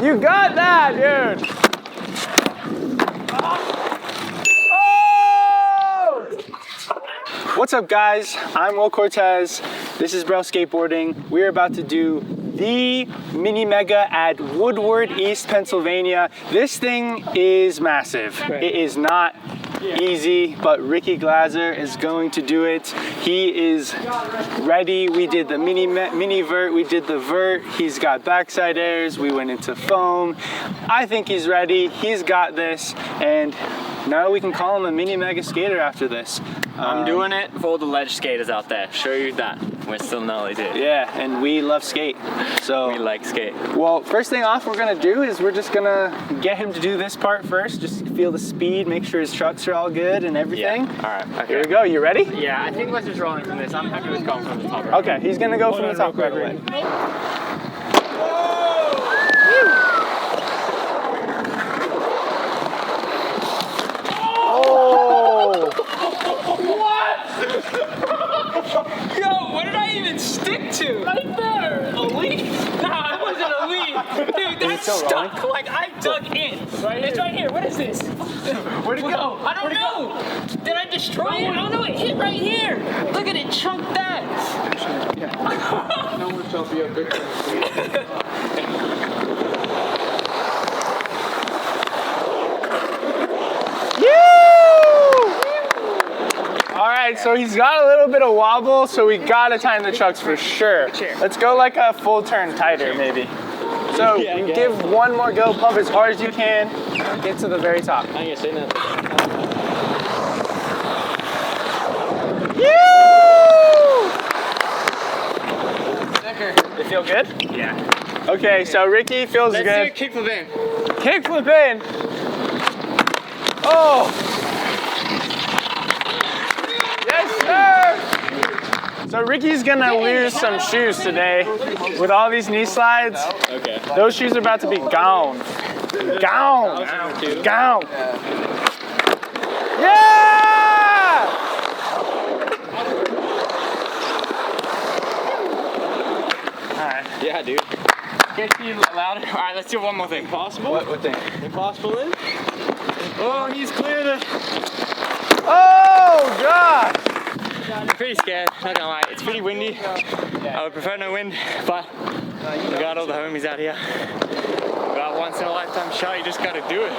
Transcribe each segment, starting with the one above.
You got that, dude. Oh! What's up, guys? I'm Will Cortez. This is Braille Skateboarding. We're about to do the mini mega at Woodward, East Pennsylvania. This thing is massive. It is not easy, but Ricky Glazer is going to do it. He is ready. We did the mini vert, we did the vert. He's got backside airs, we went into foam. I think he's ready. He's got this, and now we can call him a mini mega skater after this. I'm doing it for all the ledge skaters out there. Show you that we're still gnarly, dude. Yeah, and we love skate. So we like skate. Well, first thing off we're gonna do is we're just gonna get him to do this part first. Just feel the speed, make sure his trucks are all good and everything. Yeah. All right. Okay. Here we go. You ready? Yeah, I think let's just rolling from this. I'm happy with going from the top. Right. Okay, he's gonna go from the top right away. Yo, what did I even stick to? Right there. A leaf? Nah, it wasn't a leaf. Dude, that's stuck. Like, I dug in. It's right here. What is this? Where'd it go? I don't know. Did I destroy it? I don't know. It hit right here. Look at it. Chunked that. No one shall be a victim. Alright, so he's got a little bit of wobble, so we gotta time the trucks for sure. Let's go like a full turn tighter, maybe. So you give one more go, pump as hard as you can, get to the very top. I ain't gonna say nothing. You feel good? Yeah. Okay, so Ricky feels good. Let's do a kickflip in. Kickflip in. Oh! Yes, sir! So Ricky's gonna lose some shoes today with all these knee slides. Okay. Those shoes are about to be gone. Gone. Gone. Yeah! Alright. Yeah, dude. Can you see louder? Alright, let's do one more thing. Impossible? What thing? Impossible in? Oh, he's cleared it. Oh, God! I'm pretty scared, not gonna lie. It's pretty windy. I would prefer no wind, but we got all the homies out here. We got once in a lifetime shot, you just gotta do it.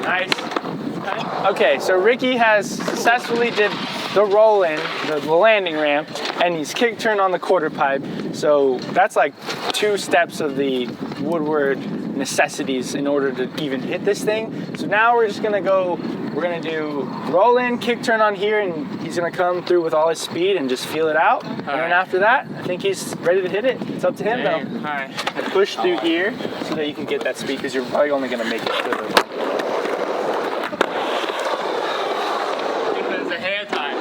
Nice. Okay, so Ricky has successfully did the roll in, the landing ramp, and he's kick turn on the quarter pipe. So that's like 2 steps of the Woodward necessities in order to even hit this thing. So now we're just gonna go, we're gonna do roll in, kick turn on here, and he's gonna come through with all his speed and just feel it out. And then after that, I think he's ready to hit it. It's up to him though. Alright. Push through here so that you can get that speed, because you're probably only gonna make it to the Hair time.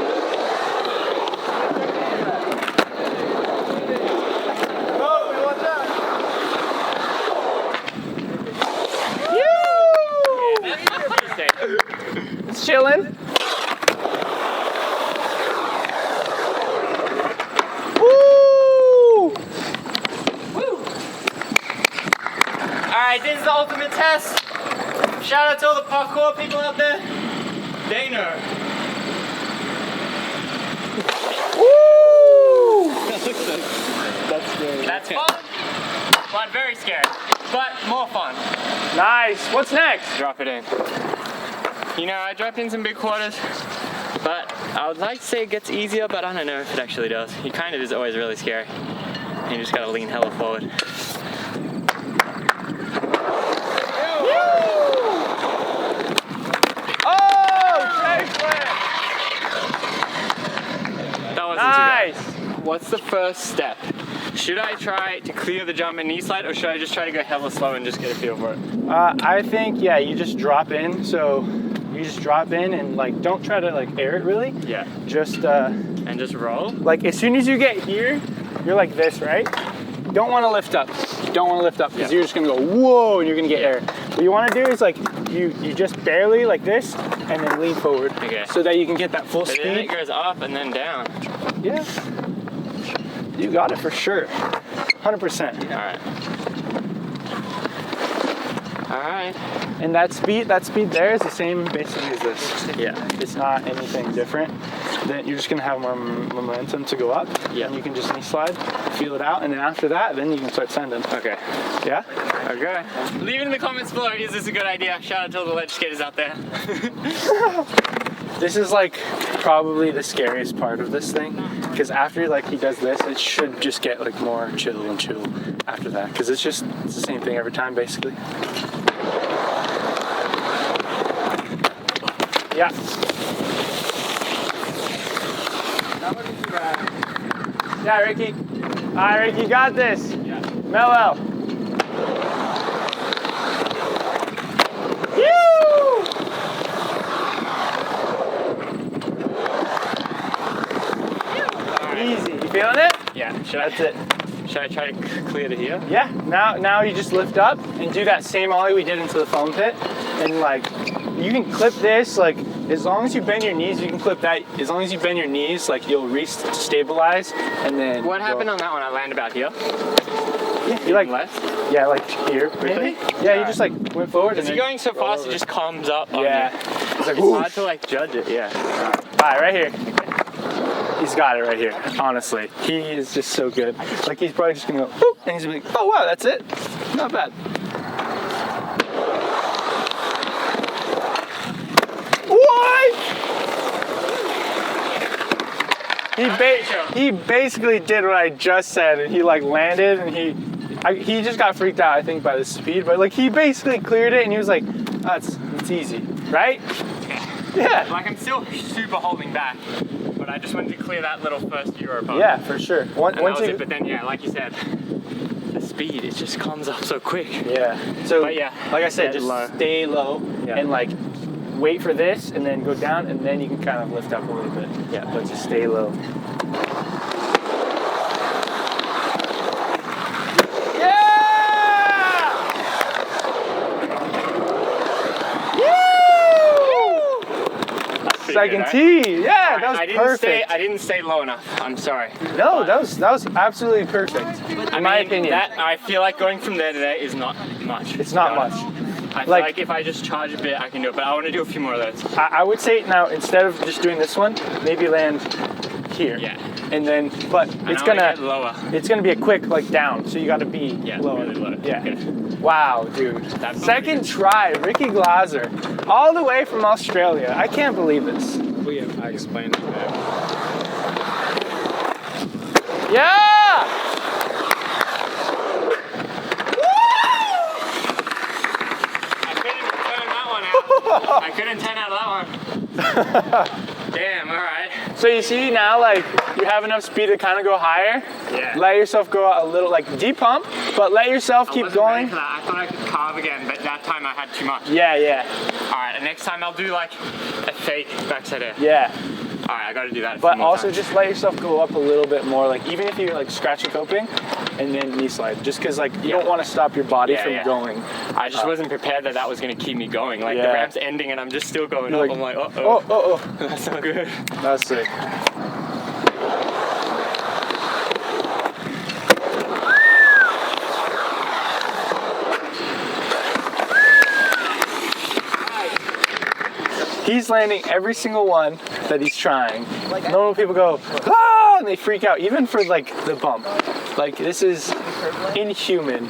It's chilling. Woo! Alright, this is the ultimate test. Shout out to all the parkour people out there. They know. Woo! That's scary. That's fun, but very scary. But more fun. Nice. What's next? Drop it in. You know, I drop in some big quarters, but I would like to say it gets easier, but I don't know if it actually does. It kind of is always really scary. And you just gotta lean hella forward. That wasn't Nice. too bad. What's the first step? Should I try to clear the jump and knee slide, or should I just try to go hella slow and just get a feel for it? I think, yeah, you just drop in. So you just drop in and like, don't try to like air it really. Yeah. Just, and just roll? like as soon as you get here, you're like this, right? Don't want to lift up. You don't want to lift up because you're just going to go, whoa, and you're going to get air. What you want to do is like you just barely like this and then lean forward. Okay. So that you can get that full But speed. then it goes up and then down. Yeah. You got it for sure. 100%. Alright. Alright. And that speed there is the same basically as this. Yeah. It's not anything different. Then you're just gonna have more momentum to go up. Yeah. And you can just knee slide, feel it out, and then after that, then you can start sending. Okay. Yeah? Okay. Leave it in the comments below. Is this a good idea? Shout out to all the ledge skaters out there. This is like probably the scariest part of this thing, because after like he does this, it should just get like more chill and chill after that, because it's the same thing every time basically. Yeah. Yeah, Ricky. All right, Ricky, you got this. Yeah. Mellow. Easy. You feeling it? Yeah. That's it. Should I try to clear to here? Yeah. Now you just lift up and do that same ollie we did into the foam pit, and like you can clip this like as long as you bend your knees. You can clip that as long as you bend your knees. Like you'll re-stabilize and then. What happened on that one? I landed about here. Yeah. You like left? Yeah, like here. Really? Yeah. You just like went forward. Is he going so fast? It just comes up. Yeah. It's like hard to like judge it. Yeah. All right, right here. He's got it right here, honestly. He is just so good. Like, he's probably just gonna go, boop, and he's gonna be like, oh, wow, that's it. Not bad. What? He basically did what I just said, and he, like, landed, and he just got freaked out, I think, by the speed, but, like, he basically cleared it, and he was like, oh, it's easy, right? Yeah. Like, I'm still super holding back. But I just wanted to clear that little first Euro bump. Yeah, for sure. But then, yeah, like you said, the speed, it just comes up so quick. Yeah. So, but yeah, like I said, just stay low and like wait for this and then go down and then you can kind of lift up a little bit. Yeah, but just stay low. Second tee, yeah, that was perfect. I didn't stay low enough. I'm sorry. No, that was absolutely perfect. In my opinion, I feel like going from there to there is not much. It's not much. I feel like if I just charge a bit, I can do it. But I want to do a few more of those. I would say now instead of just doing this one, maybe land here. Yeah. And then, but it's gonna lower. It's gonna be a quick like down, so you got to be lower. Really low. Yeah. Okay. Wow, dude. Second try, Ricky Glaser, all the way from Australia. I can't believe this. I explained it there. Yeah! I couldn't turn out that one. Damn, alright. So you see now, like, you have enough speed to kind of go higher. Yeah. Let yourself go out a little, like, deep pump, but let yourself keep going. Ready for that. I thought I could carve again, but that time I had too much. Yeah, yeah. Alright, and next time I'll do, like, a fake backside air. Yeah. Alright, I gotta do that. But also just let yourself go up a little bit more, like, even if you're, like, scratching coping, and then knee slide, just because, like, you don't want to stop your body from going. I just wasn't prepared that that was going to keep me going. Like, the ramp's ending and I'm just still going up. Like, I'm like, uh-oh. Oh. That's not good. That's sick. He's landing every single one that he's trying. Normal people go, ah, and they freak out, even for like the bump. Like, this is inhuman.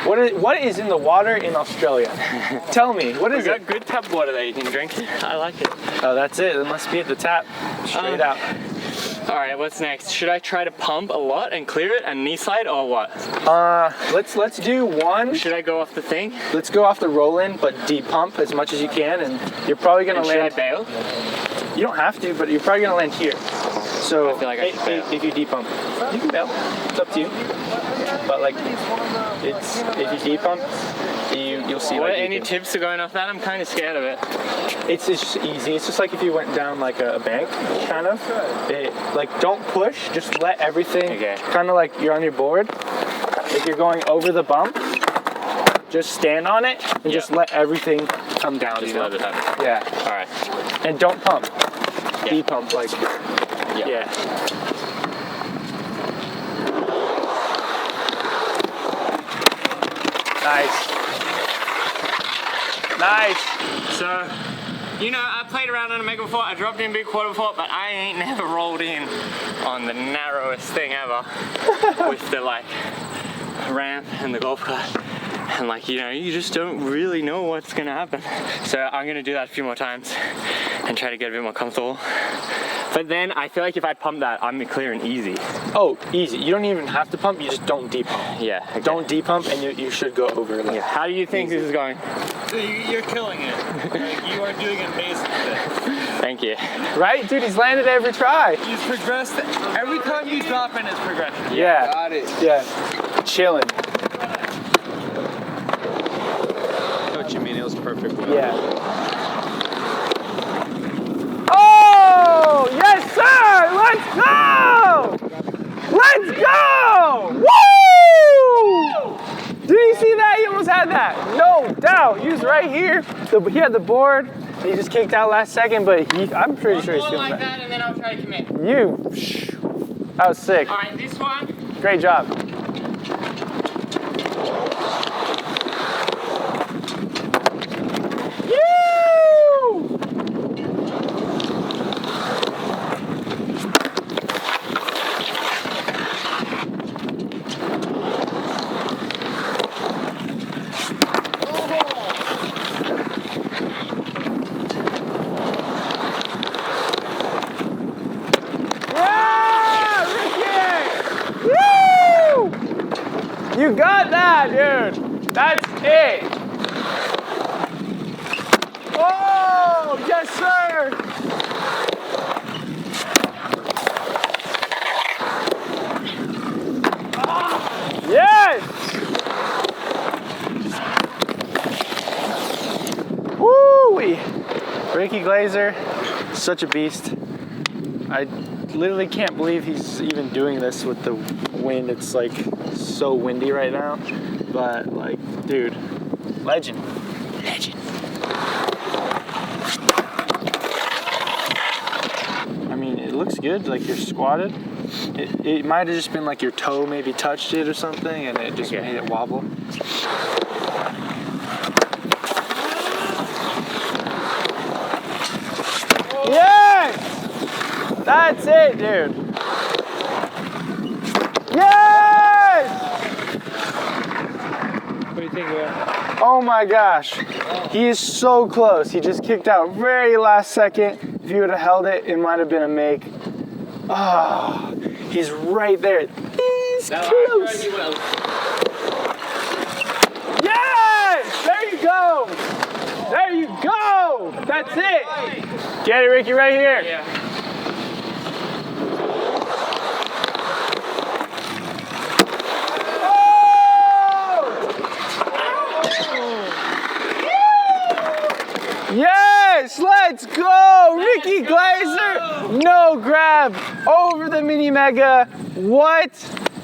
What is in the water in Australia? Tell me, what is it? We got good tap water that you can drink. I like it. Oh, that's it. It must be at the tap. Straight out. All right, what's next? Should I try to pump a lot and clear it and knee slide or what? Let's do one. Should I go off the thing? Let's go off the roll-in, but deep pump as much as you can, and you're probably gonna land. Should I bail? You don't have to, but you're probably gonna land here. So I feel like I should bail. if you deep pump, you can bail. It's up to you. But like, it's if you deep pump, you'll see. What, any tips to going off that? I'm kind of scared of it. It's just easy. It's just like if you went down like a bank, kind of. Like, don't push. Just let everything. Okay. Kind of like you're on your board. If you're going over the bump, just stand on it and just let everything come down. Just you know? let it happen. Yeah. All right. And don't pump. Yeah. De-pump, like. Yeah. Nice. Nice. So, you know, I played around on a mega before. I dropped in a big quarter before, but I ain't never rolled in on the narrowest thing ever with the like ramp and the golf cart. And like, you know, you just don't really know what's gonna happen. So I'm gonna do that a few more times and try to get a bit more comfortable. But then I feel like if I pump that, I'm clearing easy. Oh, easy. You don't even have to pump, you just don't de-pump. Yeah. Okay. Don't de-pump and you should go over. Like, Yeah. How do you think this is going? You're killing it. Like, you are doing amazing today. Thank you. Right? Dude, he's landed every try. You've progressed. Every time you drop in, it's progression. Yeah. Got it. Yeah. Chilling. What you mean? It was perfect. Yeah. Oh, yes, sir! Let's go! Let's go! Woo! Did you see that? He almost had that. No doubt. He was right here. He had the board. He just kicked out last second, but I'm pretty sure he's One feeling like that. that, and then I'll try to commit. That was sick. All right, this one. Great job. You got that, dude. That's it. Oh, yes, sir. Yes. Woo-wee. Ricky Glazer, such a beast. I literally can't believe he's even doing this with the wind. It's like so windy right now, but like, dude, legend. I mean, it looks good, like you're squatted. It might have just been like your toe maybe touched it or something and it just made it wobble. Yes! That's it, dude. Yes! What do you think, man? Oh my gosh. He is so close. He just kicked out very last second. If he would have held it, it might have been a make. Oh, he's right there. He's close. Yes! There you go. There you go. That's it. Get it, Ricky, right here. Yeah. Yes, let's go! Ricky Glazer, no grab over the mini mega. What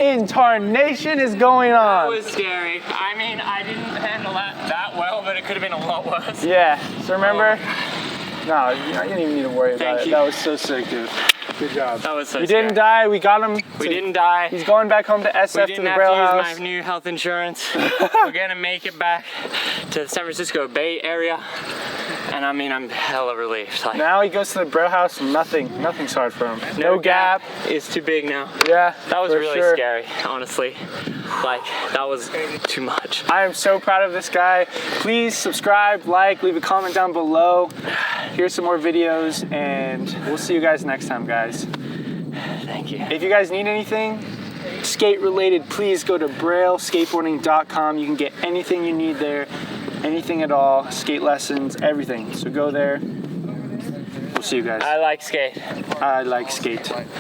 in tarnation is going That on? was scary. I mean, I didn't handle that well, but it could have been a lot worse. Yeah, so remember? No, you didn't even need to worry about it. you. That was so sick, dude. Good job. That was so You scary. didn't die, we got him. We didn't die. He's going back home to SF We to didn't the have Braille to use house. my new health insurance. We're gonna make it back to the San Francisco Bay Area. And I mean, I'm hella relieved. Like, Now he goes to the Braille house, nothing's hard for him. No gap. It's too big now. Yeah, That was for really sure. scary, honestly. Like, that was too much. I am so proud of this guy. Please subscribe, like, leave a comment down below. Here's some more videos, and we'll see you guys next time, guys. Thank you. If you guys need anything skate related, please go to brailleskateboarding.com. You can get anything you need there, anything at all, skate lessons, everything. So go there. We'll see you guys. I like skate. I like skate.